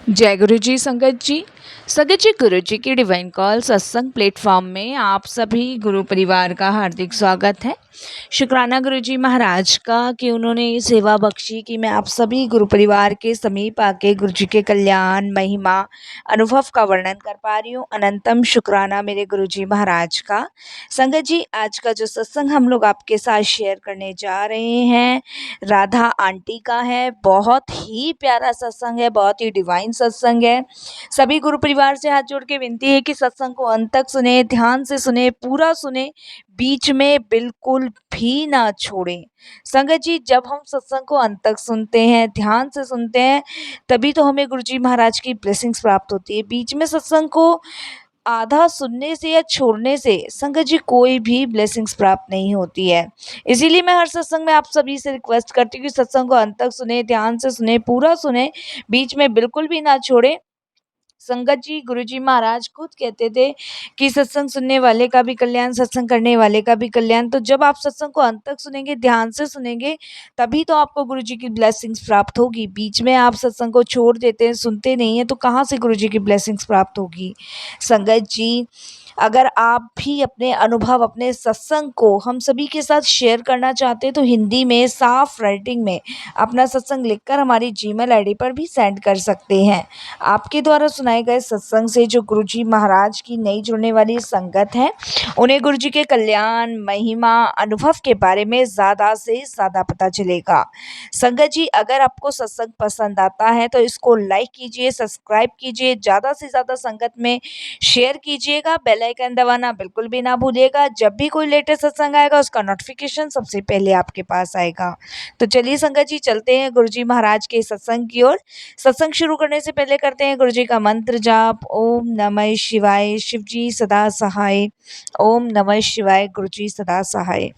जय गुरु जी संगत जी गुरु जी की डिवाइन कॉल सत्संग प्लेटफॉर्म में आप सभी गुरु परिवार का हार्दिक स्वागत है। शुक्राना गुरु जी महाराज का कि उन्होंने ये सेवा बख्शी कि मैं आप सभी गुरु परिवार के समीप आके गुरु जी के कल्याण महिमा अनुभव का वर्णन कर पा रही हूँ। अनंतम शुक्राना मेरे गुरु जी महाराज का। संगत जी आज का जो सत्संग हम लोग आपके साथ शेयर करने जा रहे हैं राधा आंटी का है। बहुत ही प्यारा सत्संग है, बहुत ही डिवाइन सत्संग है। सभी गुरु परिवार से हाथ जोड़ के विनती है कि सत्संग को अंत तक सुने, ध्यान से सुने, पूरा सुने, बीच में बिल्कुल भी ना छोड़ें। संगत जी जब हम सत्संग को अंत तक सुनते हैं, ध्यान से सुनते हैं, तभी तो हमें गुरु जी महाराज की ब्लेसिंग्स प्राप्त होती है। बीच में सत्संग को आधा सुनने से या छोड़ने से संगत जी कोई भी ब्लेसिंग्स प्राप्त नहीं होती है। इसीलिए मैं हर सत्संग में आप सभी से रिक्वेस्ट करती हूँ कि सत्संग को अंत तक सुने, ध्यान से सुने, पूरा सुने, बीच में बिल्कुल भी ना छोड़े। संगत जी गुरुजी महाराज खुद कहते थे कि सत्संग सुनने वाले का भी कल्याण, सत्संग करने वाले का भी कल्याण। तो जब आप सत्संग को अंत तक सुनेंगे, ध्यान से सुनेंगे, तभी तो आपको गुरुजी की ब्लेसिंग्स प्राप्त होगी। बीच में आप सत्संग को छोड़ देते हैं, सुनते नहीं हैं, तो कहाँ से गुरुजी की ब्लेसिंग्स प्राप्त होगी। संगत जी अगर आप भी अपने अनुभव, अपने सत्संग को हम सभी के साथ शेयर करना चाहते हैं तो हिंदी में साफ राइटिंग में अपना सत्संग लिखकर हमारी जीमेल आईडी पर भी सेंड कर सकते हैं। आपके द्वारा सुनाए गए सत्संग से जो गुरुजी महाराज की नई जुड़ने वाली संगत है, उन्हें गुरुजी के कल्याण, महिमा, अनुभव के बारे में ज़्यादा से ज़्यादा पता चलेगा। संगत जी अगर आपको सत्संग पसंद आता है तो इसको लाइक कीजिए, सब्सक्राइब कीजिए, ज़्यादा से ज़्यादा संगत में शेयर कीजिएगा, बेल आइकन दबाना बिल्कुल भी ना भूलिएगा। जब भी कोई लेटेस्ट सत्संग आएगा उसका नोटिफिकेशन सबसे पहले आपके पास आएगा। तो चलिए संगत जी चलते हैं गुरुजी महाराज के सत्संग की ओर। सत्संग शुरू करने से पहले करते हैं गुरुजी का मंत्र जाप। ओम नमः शिवाय, शिवजी सदा सहाय। ओम नमः शिवाय, गुरुजी सदा सहाय।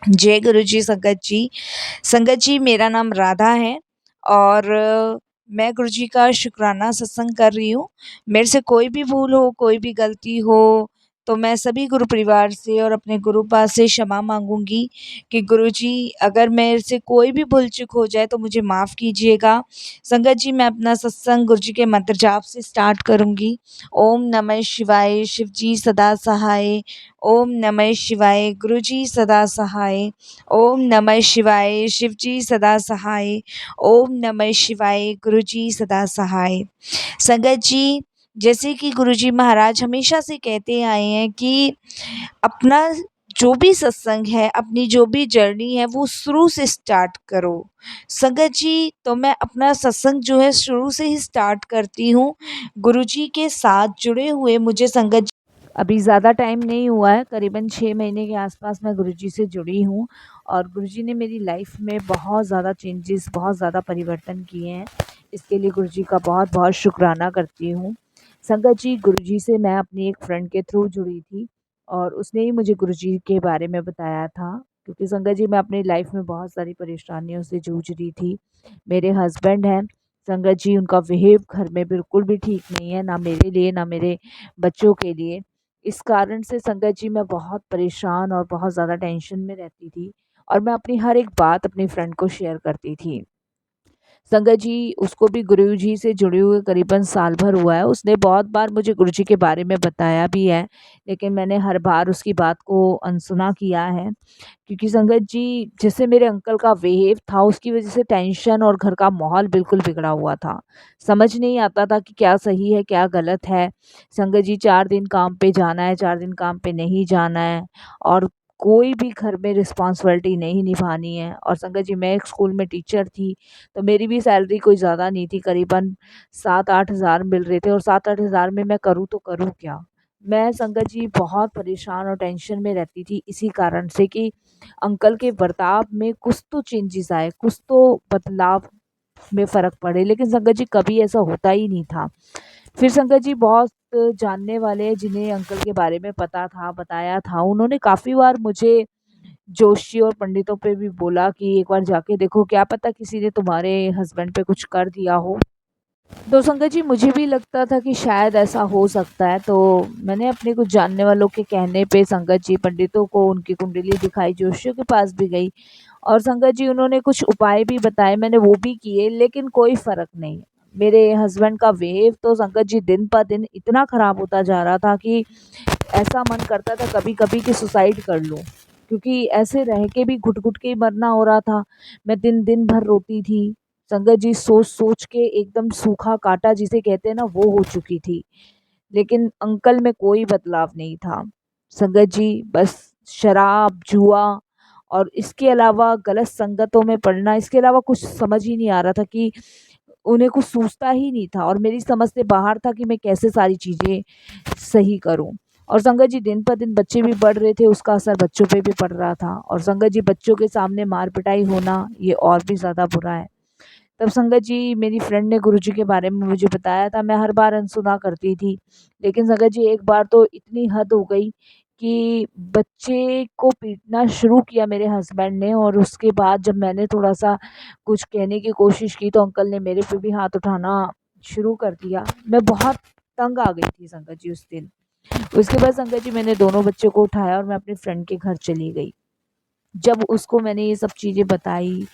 जय गुरुजी संगत जी मेरा नाम राधा है और मैं गुरुजी का शुक्राना सत्संग कर रही हूँ। मेरे से कोई भी भूल हो, कोई भी गलती हो तो मैं सभी गुरु परिवार से और अपने गुरु पास से क्षमा मांगूंगी कि गुरुजी अगर मेरे से कोई भी भूल चूक हो जाए तो मुझे माफ़ कीजिएगा। संगत जी मैं अपना सत्संग गुरुजी के मंत्र जाप से स्टार्ट करूंगी। ओम नमः शिवाय, शिवजी सदा सहाय। ओम नमः शिवाय, गुरुजी सदा सहाय। ओम नमः शिवाय, शिवजी सदा सहाय। ओम नमः शिवाय, गुरुजी सदा सहाय। संगत जी जैसे कि गुरुजी महाराज हमेशा से कहते आए हैं कि अपना जो भी सत्संग है, अपनी जो भी जर्नी है वो शुरू से स्टार्ट करो। संगत जी तो मैं अपना सत्संग जो है शुरू से ही स्टार्ट करती हूँ गुरुजी के साथ जुड़े हुए। मुझे संगत अभी ज़्यादा टाइम नहीं हुआ है, करीबन 6 महीने के आसपास मैं गुरुजी से जुड़ी हूँ और गुरुजी ने मेरी लाइफ में बहुत ज़्यादा चेंजेस, बहुत ज़्यादा परिवर्तन किए हैं। इसके लिए गुरुजी का बहुत बहुत शुक्राना करती हूँ। संगत जी गुरुजी से मैं अपनी एक फ्रेंड के थ्रू जुड़ी थी और उसने ही मुझे गुरुजी के बारे में बताया था, क्योंकि संगत जी मैं अपनी लाइफ में बहुत सारी परेशानियों से जूझ रही थी। मेरे हस्बैंड हैं संगत जी, उनका बिहेव घर में बिल्कुल भी ठीक नहीं है, ना मेरे लिए ना मेरे बच्चों के लिए। इस कारण से संगत जी मैं बहुत परेशान और बहुत ज़्यादा टेंशन में रहती थी और मैं अपनी हर एक बात अपनी फ्रेंड को शेयर करती थी। संगत जी उसको भी गुरु जी से जुड़े हुए करीबन साल भर हुआ है। उसने बहुत बार मुझे गुरु जी के बारे में बताया भी है, लेकिन मैंने हर बार उसकी बात को अनसुना किया है, क्योंकि संगत जी जैसे मेरे अंकल का बिहेव था उसकी वजह से टेंशन और घर का माहौल बिल्कुल बिगड़ा हुआ था। समझ नहीं आता था कि क्या सही है क्या गलत है। संगत जी 4 दिन काम पे जाना है, 4 दिन काम पे नहीं जाना है और कोई भी घर में रिस्पॉन्सिबिलिटी नहीं निभानी है। और संगत जी मैं एक स्कूल में टीचर थी, तो मेरी भी सैलरी कोई ज़्यादा नहीं थी, करीबन 7-8 हज़ार मिल रहे थे और 7-8 हज़ार में मैं करूँ तो करूँ क्या? मैं संगत जी बहुत परेशान और टेंशन में रहती थी इसी कारण से कि अंकल के बर्ताव में कुछ तो चेंजेस आए, कुछ तो बदलाव में फ़र्क पड़े, लेकिन संगत जी कभी ऐसा होता ही नहीं था। फिर संगत जी बहुत जानने वाले जिन्हें अंकल के बारे में पता था, बताया था, उन्होंने काफ़ी बार मुझे जोशी और पंडितों पे भी बोला कि एक बार जाके देखो, क्या पता किसी ने तुम्हारे हस्बैंड पे कुछ कर दिया हो। तो संगत जी मुझे भी लगता था कि शायद ऐसा हो सकता है, तो मैंने अपने कुछ जानने वालों के कहने पे संगत जी पंडितों को उनकी कुंडली दिखाई, जोशियों के पास भी गई और संगत जी उन्होंने कुछ उपाय भी बताए, मैंने वो भी किए, लेकिन कोई फ़र्क नहीं। मेरे हस्बैंड का बिहेव तो संगत जी दिन पर दिन इतना ख़राब होता जा रहा था कि ऐसा मन करता था कभी-कभी कि सुसाइड कर लूँ, क्योंकि ऐसे रह के भी घुट-घुट के ही मरना हो रहा था। मैं दिन-दिन भर रोती थी। संगत जी सोच-सोच के एकदम सूखा काँटा जिसे कहते हैं ना, वो हो चुकी थी। लेकिन अंकल में कोई बदलाव नहीं था। संगत जी बस शराब, जुआ और इसके अलावा गलत संगतों में पड़ना, इसके अलावा कुछ समझ ही नहीं आ रहा था कि उन्हें कुछ सूझता ही नहीं था और मेरी समझ से बाहर था कि मैं कैसे सारी चीज़ें सही करूँ। और संगत जी दिन पर दिन बच्चे भी बढ़ रहे थे, उसका असर बच्चों पे भी पड़ रहा था और संगत जी बच्चों के सामने मार-पिटाई होना, ये और भी ज़्यादा बुरा है। तब संगत जी मेरी फ्रेंड ने गुरुजी के बारे में मुझे बताया था, मैं हर बार अनसुना करती थी। लेकिन संगत जी एक बार तो इतनी हद हो गई कि बच्चे को पीटना शुरू किया मेरे हस्बैंड ने और उसके बाद जब मैंने थोड़ा-सा कुछ कहने की कोशिश की तो अंकल ने मेरे पे भी हाथ उठाना शुरू कर दिया। मैं बहुत तंग आ गई थी संगत जी उस दिन। उसके बाद संगत जी मैंने दोनों बच्चों को उठाया और मैं अपनी फ्रेंड के घर चली गई। जब उसको मैंने ये सब चीज़ें बताई,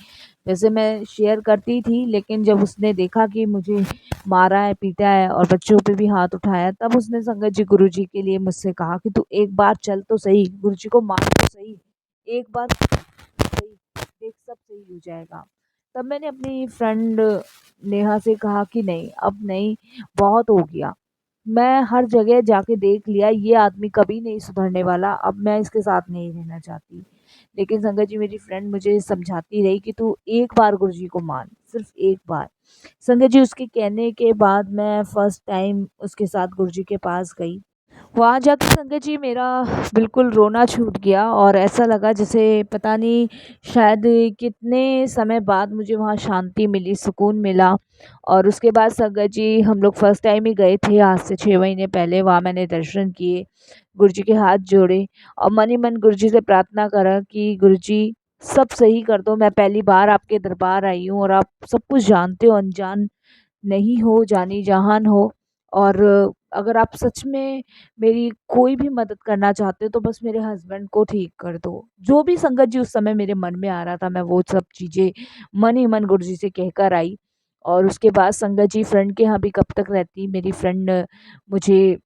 वैसे मैं शेयर करती थी, लेकिन जब उसने देखा कि मुझे मारा है, पीटा है और बच्चों पे भी हाथ उठाया, तब उसने संगत जी गुरुजी के लिए मुझसे कहा कि तू एक बार चल तो सही, गुरुजी को मार तो सही, एक बार सही, देख सब सही हो जाएगा। तब मैंने अपनी फ्रेंड नेहा से कहा कि नहीं, अब नहीं, बहुत हो गया। मैं हर जगह जाके देख लिया, ये आदमी कभी नहीं सुधरने वाला, अब मैं इसके साथ नहीं रहना चाहती। लेकिन संगत जी मेरी फ्रेंड मुझे समझाती रही कि तू एक बार गुरुजी को मान, सिर्फ़ एक बार। संगत जी उसके कहने के बाद मैं फर्स्ट टाइम उसके साथ गुरुजी के पास गई। वहाँ जाके संगत जी मेरा बिल्कुल रोना छूट गया और ऐसा लगा जैसे पता नहीं शायद कितने समय बाद मुझे वहाँ शांति मिली, सुकून मिला। और उसके बाद संगत जी हम लोग फर्स्ट टाइम ही गए थे आज से 6 महीने पहले। वहाँ मैंने दर्शन किए, गुरुजी के हाथ जोड़े और मन ही मन गुरुजी से प्रार्थना करा कि गुरुजी सब सही कर दो। मैं पहली बार आपके दरबार आई हूँ और आप सब कुछ जानते हो, अनजान नहीं हो, जानी-जहान हो। और अगर आप सच में मेरी कोई भी मदद करना चाहते हो तो बस मेरे हस्बैंड को ठीक कर दो। जो भी संगत जी उस समय मेरे मन में आ रहा था, मैं वो सब चीज़ें मन ही मन गुरुजी से कहकर आई। और उसके बाद संगत जी फ्रेंड के यहाँ भी कब तक रहती, मेरी फ्रेंड मुझे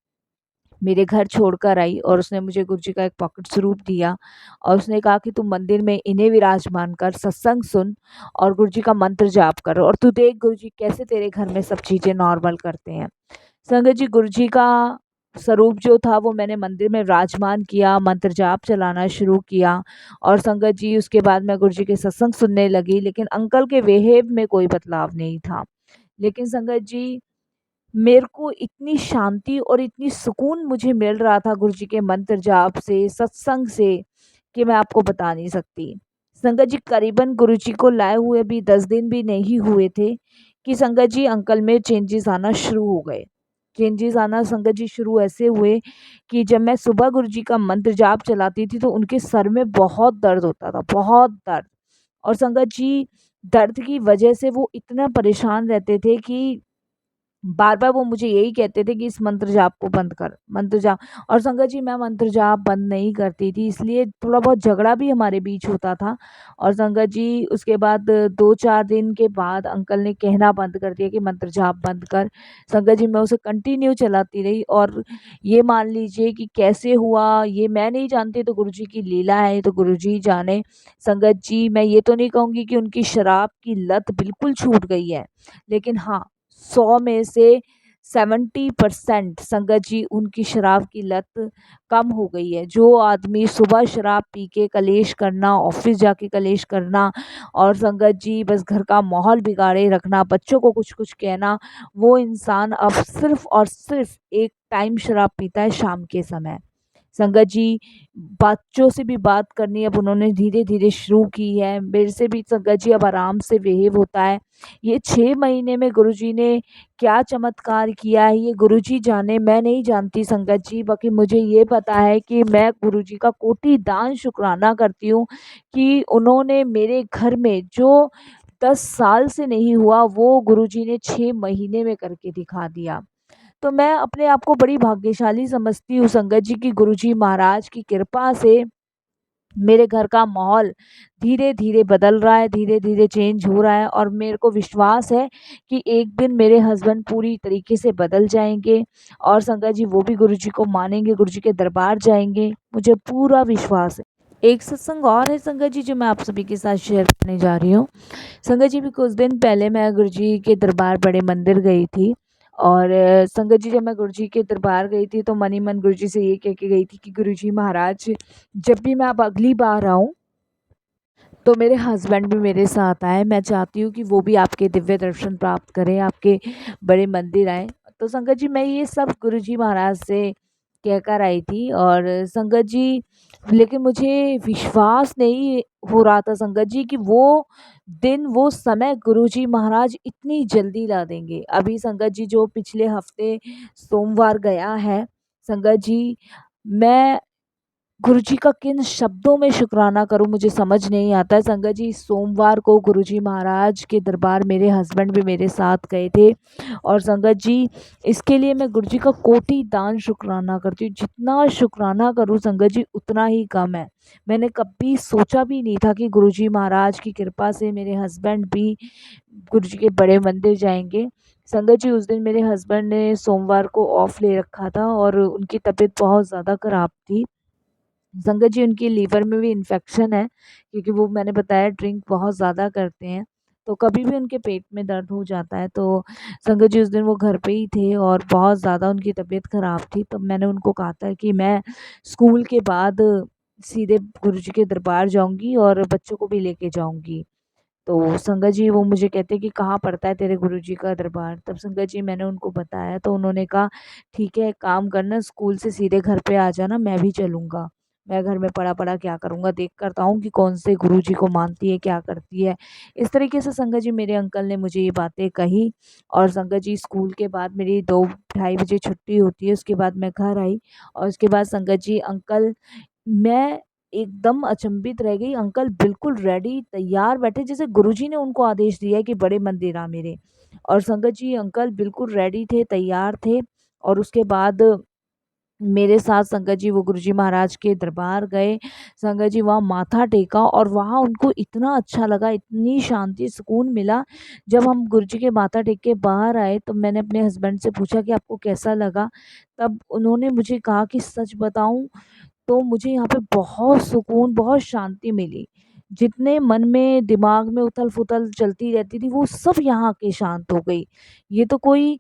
मेरे घर छोड़कर आई और उसने मुझे गुरुजी का एक पॉकेट स्वरूप दिया और उसने कहा कि तू मंदिर में इन्हें विराजमान कर, सत्संग सुन और गुरुजी का मंत्र जाप कर और तू देख गुरुजी कैसे तेरे घर में सब चीज़ें नॉर्मल करते हैं। संगत जी गुरुजी का स्वरूप जो था वो मैंने मंदिर में विराजमान किया, मंत्र जाप चलाना शुरू किया और संगत जी उसके बाद मैं गुरुजी के सत्संग सुनने लगी, लेकिन अंकल के बिहेव में कोई बदलाव नहीं था। लेकिन संगत जी मेरे को इतनी शांति और इतनी सुकून मुझे मिल रहा था गुरुजी के मंत्र जाप से, सत्संग से, कि मैं आपको बता नहीं सकती। संगत जी करीबन गुरुजी को लाए हुए भी 10 दिन भी नहीं हुए थे कि संगत जी अंकल में चेंजेस आना शुरू हो गए। चेंजेस आना संगत जी शुरू ऐसे हुए कि जब मैं सुबह गुरुजी का मंत्र जाप चलाती थी तो उनके सर में बहुत दर्द होता था, बहुत दर्द। और संगत जी दर्द की वजह से वो इतना परेशान रहते थे कि बार-बार वो मुझे यही कहते थे कि इस मंत्र जाप को बंद कर, मंत्र जाप। और संगत जी मैं मंत्र जाप बंद नहीं करती थी, इसलिए थोड़ा बहुत झगड़ा भी हमारे बीच होता था। और संगत जी उसके बाद 2-4 दिन के बाद अंकल ने कहना बंद कर दिया कि मंत्र जाप बंद कर। संगत जी मैं उसे कंटिन्यू चलाती रही और ये मान लीजिए कि कैसे हुआ ये मैं नहीं जानती, तो गुरुजी की लीला है, ये तो गुरुजी ही जाने। संगत जी मैं ये तो नहीं कहूँगी कि उनकी शराब की लत बिल्कुल छूट गई है, लेकिन हाँ 100 में से 70% संगत जी उनकी शराब की लत कम हो गई है। जो आदमी सुबह शराब पी के कलेश करना, ऑफ़िस जाके कलेश करना और संगत जी बस घर का माहौल बिगाड़े रखना, बच्चों को कुछ-कुछ कहना, वो इंसान अब सिर्फ़ और सिर्फ़ एक टाइम शराब पीता है शाम के समय। संगत जी बच्चों से भी बात करनी अब उन्होंने धीरे-धीरे शुरू की है। मेरे से भी संगत जी अब आराम से बिहेव होता है। ये 6 महीने में गुरुजी ने क्या चमत्कार किया है, ये गुरुजी जाने, मैं नहीं जानती संगत जी। बाकी मुझे ये पता है कि मैं गुरुजी का कोटि दान शुकराना करती हूँ कि उन्होंने मेरे घर में जो 10 साल से नहीं हुआ, वो गुरुजी ने 6 महीने में करके दिखा दिया। तो मैं अपने आप को बड़ी भाग्यशाली समझती हूँ संगत जी कि गुरुजी महाराज की कृपा से मेरे घर का माहौल धीरे-धीरे बदल रहा है, धीरे-धीरे चेंज हो रहा है और मेरे को विश्वास है कि एक दिन मेरे हस्बैंड पूरी तरीके से बदल जाएँगे और संगत जी वो भी गुरुजी को मानेंगे, गुरुजी के दरबार जाएँगे, मुझे पूरा विश्वास है। एक सत्संग और है संगत जी जो मैं आप सभी के साथ शेयर करने जा रही हूँ। संगत जी भी कुछ दिन पहले मैं गुरुजी के दरबार बड़े मंदिर गई थी और संगत जी जब मैं गुरुजी के दरबार गई थी तो मन ही मन गुरुजी से ये कह के गई थी कि गुरुजी महाराज जब भी मैं अब अगली बार आऊँ तो मेरे हस्बैंड भी मेरे साथ आए। मैं चाहती हूँ कि वो भी आपके दिव्य दर्शन प्राप्त करें, आपके बड़े मंदिर आएँ। तो संगत जी मैं ये सब गुरुजी महाराज से कहकर आई थी और संगत जी लेकिन मुझे विश्वास नहीं हो रहा था संगत जी कि वो दिन, वो समय गुरुजी महाराज इतनी जल्दी ला देंगे। अभी संगत जी जो पिछले हफ्ते सोमवार गया है, संगत जी मैं गुरुजी का किन शब्दों में शुक्राना करूँ मुझे समझ नहीं आता है। संगत जी सोमवार को गुरुजी महाराज के दरबार मेरे हस्बैंड भी मेरे साथ गए थे और संगत जी इसके लिए मैं गुरुजी का कोटि दान शुक्राना करती हूँ। जितना शुक्राना करूँ संगत जी उतना ही कम है। मैंने कभी सोचा भी नहीं था कि गुरुजी महाराज की कृपा से मेरे हस्बैंड भी गुरुजी के बड़े मंदिर जाएँगे। संगत जी उस दिन मेरे हस्बैंड ने सोमवार को ऑफ ले रखा था और उनकी तबीयत बहुत ज़्यादा ख़राब थी। संगत जी उनकी लीवर में भी इन्फेक्शन है क्योंकि वो मैंने बताया ड्रिंक बहुत ज़्यादा करते हैं, तो कभी भी उनके पेट में दर्द हो जाता है। तो संगत जी उस दिन वो घर पे ही थे और बहुत ज़्यादा उनकी तबीयत ख़राब थी, तो मैंने उनको कहा था कि मैं स्कूल के बाद सीधे गुरुजी के दरबार जाऊँगी और बच्चों को भी लेके जाऊँगी। तो संगत जी वो मुझे कहते कि कहाँ पड़ता है तेरे गुरुजी का दरबार? तब संगत जी मैंने उनको बताया तो उन्होंने कहा ठीक है एक काम करना स्कूल से सीधे घर पे आ जाना मैं भी चलूँगा। मैं घर में पड़ा-पड़ा क्या करूँगा देख कर तो आऊँ कि कौन से गुरुजी को मानती है, क्या करती है। इस तरीके से संगत जी मेरे अंकल ने मुझे ये बातें कही और संगत जी स्कूल के बाद मेरी 2 ढाई बजे छुट्टी होती है उसके बाद मैं घर आई और उसके बाद संगत जी अंकल मैं एकदम अचंभित रह गई। अंकल बिल्कुल रेडी तैयार बैठे जैसे गुरुजी ने उनको आदेश दिया है कि बड़े मंदिर आ मेरे। और संगत जी अंकल बिल्कुल रेडी थे, तैयार थे और उसके बाद मेरे साथ संगत जी वो गुरुजी महाराज के दरबार गए। संगत जी वहाँ माथा टेका और वहाँ उनको इतना अच्छा लगा, इतनी शांति, सुकून मिला। जब हम गुरुजी के माथा टेक के बाहर आए तो मैंने अपने हस्बैंड से पूछा कि आपको कैसा लगा? तब उन्होंने मुझे कहा कि सच बताऊँ तो मुझे यहाँ पे बहुत सुकून, बहुत शांति मिली। जितने मन में, दिमाग में उथल-पुथल चलती रहती थी, वो सब यहाँ आके शांत हो गई। ये तो कोई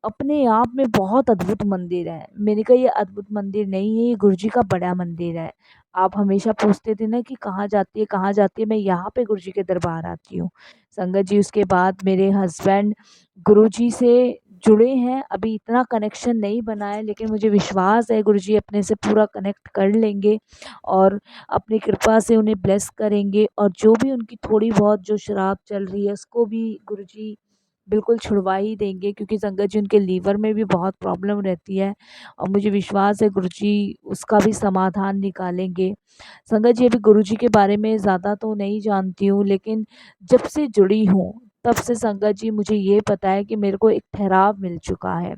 अपने आप में बहुत अद्भुत मंदिर है। मैंने कहा ये अद्भुत मंदिर नहीं है, ये गुरुजी का बड़ा मंदिर है। आप हमेशा पूछते थे ना कि कहाँ जाती है, कहाँ जाती है? मैं यहाँ पे गुरुजी के दरबार आती हूँ। संगत जी उसके बाद मेरे हस्बैंड गुरुजी से जुड़े हैं, अभी इतना कनेक्शन नहीं बना है लेकिन मुझे विश्वास है गुरुजी अपने से पूरा कनेक्ट कर लेंगे और अपनी कृपा से उन्हें ब्लेस करेंगे और जो भी उनकी थोड़ी बहुत जो शराब चल रही है उसको भी गुरुजी बिल्कुल छुड़वा ही देंगे क्योंकि संगत जी उनके लीवर में भी बहुत प्रॉब्लम रहती है और मुझे विश्वास है गुरुजी उसका भी समाधान निकालेंगे। संगत जी अभी गुरुजी के बारे में ज़्यादा तो नहीं जानती हूँ लेकिन जब से जुड़ी हूँ तब से संगत जी मुझे ये पता है कि मेरे को एक ठहराव मिल चुका है।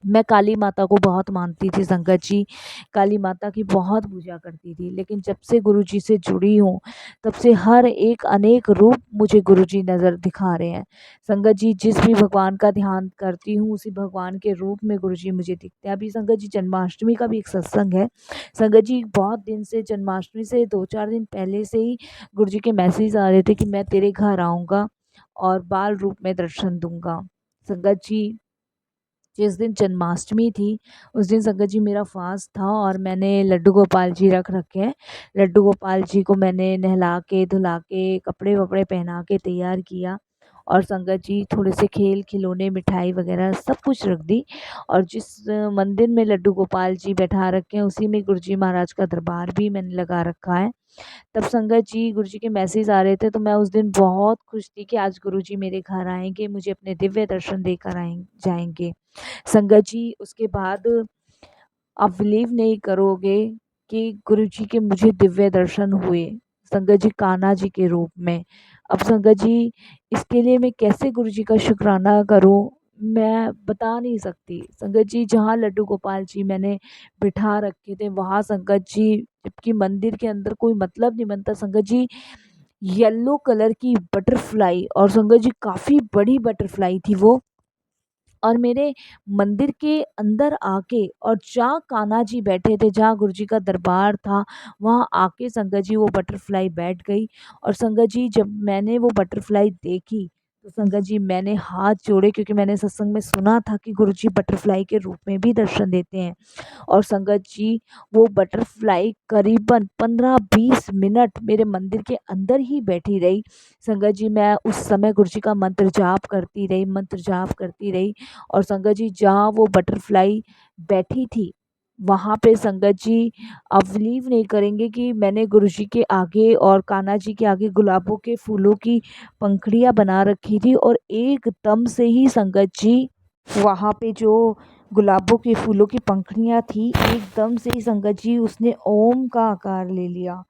मैं काली माता को बहुत मानती थी संगत जी, काली माता की बहुत पूजा करती थी। लेकिन जब से गुरुजी से जुड़ी हूँ, तब से हर एक अनेक रूप मुझे गुरुजी नज़र दिखा रहे हैं। संगत जी जिस भी भगवान का ध्यान करती हूँ, उसी भगवान के रूप में गुरुजी मुझे दिखते हैं। अभी संगत जी जन्माष्टमी का भी एक सत्संग है। संगत जी बहुत दिन से जन्माष्टमी से 2-4 दिन पहले से ही गुरुजी के मैसेज आ रहे थे कि मैं तेरे घर आऊँगा और बाल रूप में दर्शन दूँगा। संगत जी जिस दिन जन्माष्टमी थी, उस दिन संगत जी मेरा फ़ास्ट था और मैंने लड्डू गोपाल जी रख रखे हैं। लड्डू गोपाल जी को मैंने नहला के, धुला के, कपड़े-वपड़े पहना के तैयार किया और संगत जी थोड़े से खेल-खिलौने, मिठाई वग़ैरह सब कुछ रख दी और जिस मंदिर में लड्डू गोपाल जी बैठा रखे हैं, उसी में गुरुजी महाराज का दरबार भी मैंने लगा रखा है। तब संगत जी गुरुजी के मैसेज आ रहे थे तो मैं उस दिन बहुत खुश थी कि आज गुरुजी मेरे घर आएँगे, मुझे अपने दिव्य दर्शन देकर जाएँगे। संगत जी उसके बाद आप बिलीव नहीं करोगे कि गुरुजी के मुझे दिव्य दर्शन हुए, संगत जी कान्हा जी के रूप में। अब संगत जी इसके लिए मैं कैसे गुरुजी का शुक्राना करूँ? मैं बता नहीं सकती। संगत जी जहाँ लड्डू गोपाल जी मैंने बिठा रखे थे वहाँ संगत जी, जबकि मंदिर के अंदर कोई मतलब नहीं बनता संगत जी, येलो कलर की बटरफ्लाई, और संगत जी काफ़ी बड़ी बटरफ्लाई थी वो। और मेरे मंदिर के अंदर आके, और जहाँ कान्हा जी बैठे थे, जहाँ गुरु जी का दरबार था, वहाँ आके संगत जी वो बटरफ्लाई बैठ गई। और संगत जी जब मैंने वो बटरफ्लाई देखी, तो संगत जी मैंने हाथ जोड़े, क्योंकि मैंने सत्संग में सुना था कि गुरु जी बटरफ्लाई के रूप में भी दर्शन देते हैं। और संगत जी वो बटरफ्लाई करीबन 15-20 मिनट मेरे मंदिर के अंदर ही बैठी रही। संगत जी मैं उस समय गुरु जी का मंत्र जाप करती रही, मंत्र जाप करती रही। और संगत जी जहाँ वो बटरफ्लाई बैठी थी, वहाँ पे संगत जी आप बिलीव नहीं करेंगे कि मैंने गुरु जी के आगे और कान्हा जी के आगे गुलाबों के फूलों की पंखुड़ियाँ बना रखी थी, और एकदम से ही संगत जी वहाँ पे जो गुलाबों के फूलों की पंखुड़ियाँ थी, एकदम से ही संगत जी उसने ओम का आकार ले लिया।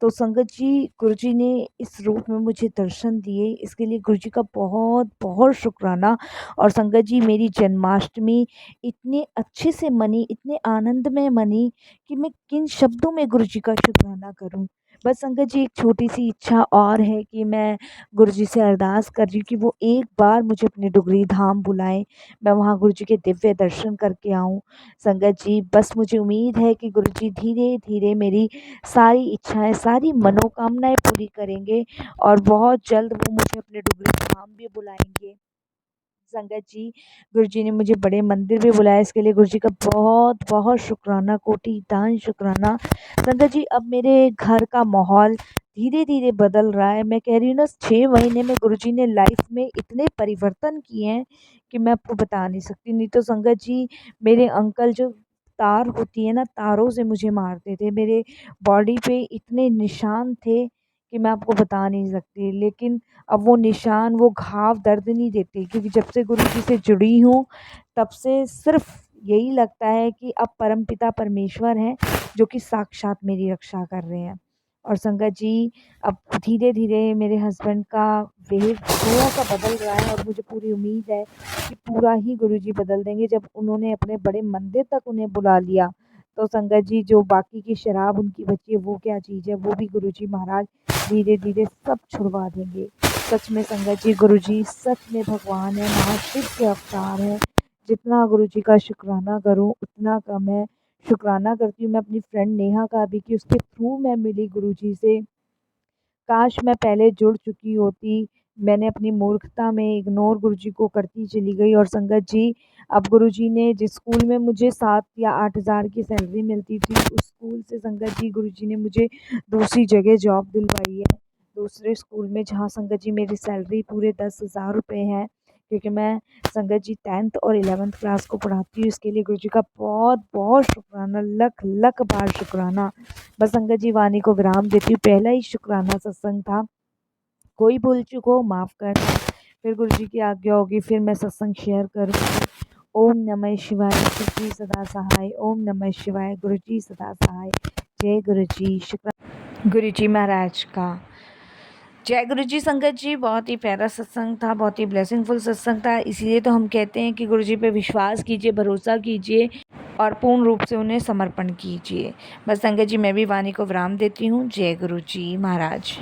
तो संगत जी गुरुजी ने इस रूप में मुझे दर्शन दिए, इसके लिए गुरुजी का बहुत बहुत शुक्राना। और संगत जी मेरी जन्माष्टमी इतने अच्छे से मनी, इतने आनंद में मनी कि मैं किन शब्दों में गुरुजी का शुक्राना करूं। बस संगत जी एक छोटी सी इच्छा और है कि मैं गुरुजी से अरदास कर रही हूँ कि वो एक बार मुझे अपने डुगरी धाम बुलाएं, मैं वहाँ गुरुजी के दिव्य दर्शन करके आऊँ। संगत जी बस मुझे उम्मीद है कि गुरुजी धीरे धीरे मेरी सारी इच्छाएं, सारी मनोकामनाएं पूरी करेंगे, और बहुत जल्द वो मुझे अपने डुगरी धाम भी बुलाएंगे। संगत जी गुरुजी ने मुझे बड़े मंदिर भी बुलाया, इसके लिए गुरुजी का बहुत बहुत शुक्राना, कोटि दान शुक्राना। संगत जी अब मेरे घर का माहौल धीरे धीरे बदल रहा है। मैं कह रही हूँ ना, 6 महीने में गुरुजी ने लाइफ में इतने परिवर्तन किए हैं कि मैं आपको बता नहीं सकती। नहीं तो संगत जी मेरे अंकल जो तार होती है ना, तारों से मुझे मारते थे, मेरे बॉडी पे इतने निशान थे कि मैं आपको बता नहीं सकती। लेकिन अब वो निशान, वो घाव दर्द नहीं देते, क्योंकि जब से गुरु जी से जुड़ी हूँ तब से सिर्फ यही लगता है कि अब परमपिता परमेश्वर हैं जो कि साक्षात मेरी रक्षा कर रहे हैं। और संगत जी अब धीरे धीरे मेरे हस्बैंड का बिहेव थोड़ा सा बदल रहा है, और मुझे पूरी उम्मीद है कि पूरा ही गुरु जी बदल देंगे। जब उन्होंने अपने बड़े मंदिर तक उन्हें बुला लिया, तो संगत जी जो बाकी की शराब उनकी बची है वो क्या चीज़ है, वो भी गुरु जी महाराज धीरे धीरे सब छुड़वा देंगे। सच में संगत जी गुरुजी सच में भगवान है, महाशिव के अवतार है। जितना गुरुजी का शुक्राना करूं उतना कम है। शुक्राना करती हूँ मैं अपनी फ्रेंड नेहा का भी, कि उसके थ्रू मैं मिली गुरुजी से। काश मैं पहले जुड़ चुकी होती। मैंने अपनी मूर्खता में इग्नोर गुरुजी को करती चली गई। और संगत जी अब गुरुजी ने जिस स्कूल में मुझे 7 या 8 हज़ार की सैलरी मिलती थी, उस स्कूल से संगत जी गुरुजी ने मुझे दूसरी जगह जॉब दिलवाई है। दूसरे स्कूल में, जहाँ संगत जी मेरी सैलरी पूरे 10,000 रुपये है, क्योंकि मैं संगत जी 10th और 11th क्लास को पढ़ाती हूँ। इसके लिए गुरुजी का बहुत बहुत शुक्राना, लख लख बार शुक्राना। बस संगत जी वाणी को विराम देती हूँ। पहला ही शुक्राना सत्संग था, कोई भूल चूक हो माफ़ करना। फिर गुरु जी की आज्ञा होगी फिर मैं सत्संग शेयर करूँगी। ओम नमः शिवाय, गुरु जी सदा सहाय। ओम नमः शिवाय, गुरु जी सदा सहाय। जय गुरु जी। शुक्र गुरु जी महाराज का। जय गुरु जी। संगत जी बहुत ही प्यारा सत्संग था, बहुत ही ब्लेसिंगफुल सत्संग था। इसीलिए तो हम कहते हैं कि गुरु जी पे विश्वास कीजिए, भरोसा कीजिए, और पूर्ण रूप से उन्हें समर्पण कीजिए। बस संगत जी मैं भी वाणी को विराम देती हूँ। जय गुरु जी महाराज।